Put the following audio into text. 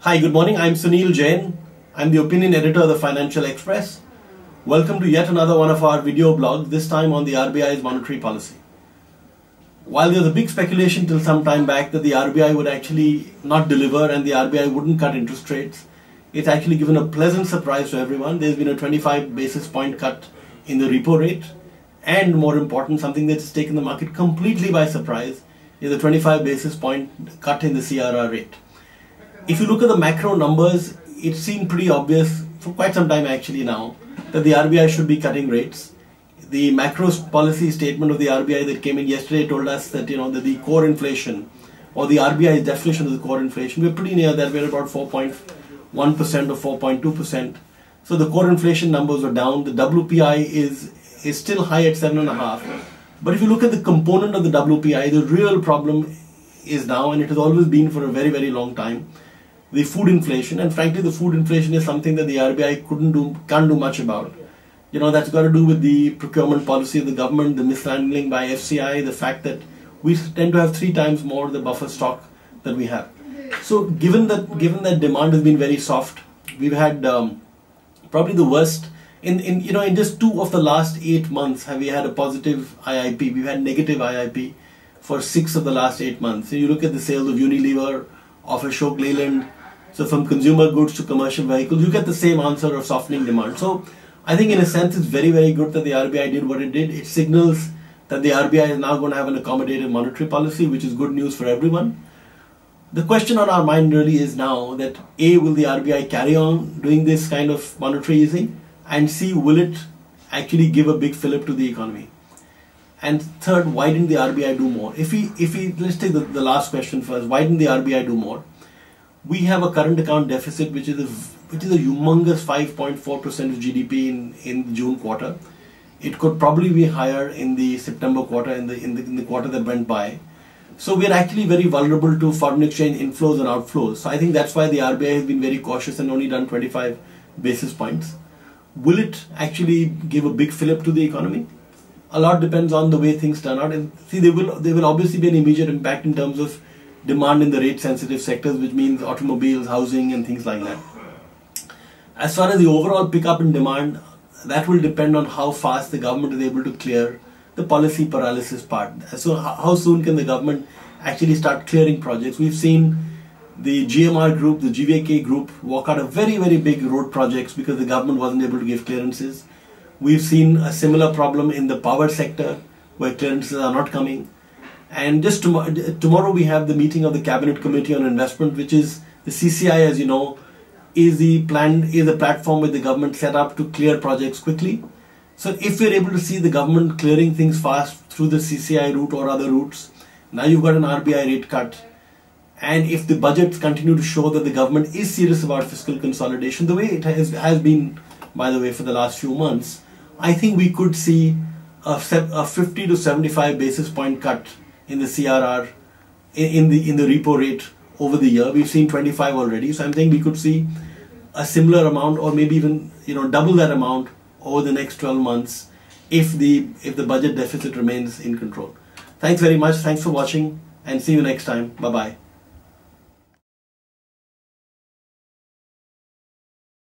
Hi, good morning. I'm Sunil Jain. I'm the opinion editor of the Financial Express. Welcome to yet another one of our video blogs, this time on the RBI's monetary policy. While there was a big speculation till some time back that the RBI would actually not deliver and the RBI wouldn't cut interest rates, it's actually given a pleasant surprise to everyone. There's been a 25 basis point cut in the repo rate, and more important, something that's taken the market completely by surprise is a 25 basis point cut in the CRR rate. If you look at the macro numbers, it seemed pretty obvious for quite some time actually now that the RBI should be cutting rates. The macro policy statement of the RBI that came in yesterday told us that that the core inflation, or the RBI's definition of the core inflation, we're pretty near that. We're about 4.1% or 4.2%. So the core inflation numbers are down. The WPI is still high at 7.5. But if you look at the component of the WPI, the real problem is now, and it has always been for a very, very long time, the food inflation. And frankly, the food inflation is something that the RBI can't do much about. That's got to do with the procurement policy of the government, the mishandling by FCI, the fact that we tend to have 3 times more the buffer stock that we have. So given that demand has been very soft, we've had probably the worst in just 2 of the last 8 months have we had a positive IIP. We've had negative IIP for 6 of the last 8 months. So you look at the sales of Unilever, of Ashok Leyland, so from consumer goods to commercial vehicles, you get the same answer of softening demand. So I think in a sense it's very, very good that the RBI did what it did. It signals that the RBI is now going to have an accommodative monetary policy, which is good news for everyone. The question on our mind really is now that A, will the RBI carry on doing this kind of monetary easing? And C, will it actually give a big fillip to the economy? And third, why didn't the RBI do more? If we let's take the last question first. Why didn't the RBI do more? We have a current account deficit which is a humongous 5.4% of GDP in the June quarter. It could probably be higher in the September quarter, in the quarter that went by. So we are actually very vulnerable to foreign exchange inflows and outflows. So I think that's why the RBI has been very cautious and only done 25 basis points. Will it actually give a big fillip to the economy? A lot depends on the way things turn out. And see, there will obviously be an immediate impact in terms of demand in the rate sensitive sectors, which means automobiles, housing and things like that. As far as the overall pickup in demand, that will depend on how fast the government is able to clear the policy paralysis part. So how soon can the government actually start clearing projects? We've seen the GMR group, the GVK group walk out of very, very big road projects because the government wasn't able to give clearances. We've seen a similar problem in the power sector where clearances are not coming. And just tomorrow we have the meeting of the Cabinet Committee on Investment, which is the CCI, as you know, is a platform with the government set up to clear projects quickly. So if we're able to see the government clearing things fast through the CCI route or other routes, now you've got an RBI rate cut. And if the budgets continue to show that the government is serious about fiscal consolidation, the way it has been, by the way, for the last few months, I think we could see a 50 to 75 basis point cut in the CRR, in the repo rate over the year. We've seen 25 already, so I'm saying we could see a similar amount, or maybe even double that amount over the next 12 months if the budget deficit remains in control. Thanks very much. Thanks for watching, and see you next time. Bye bye.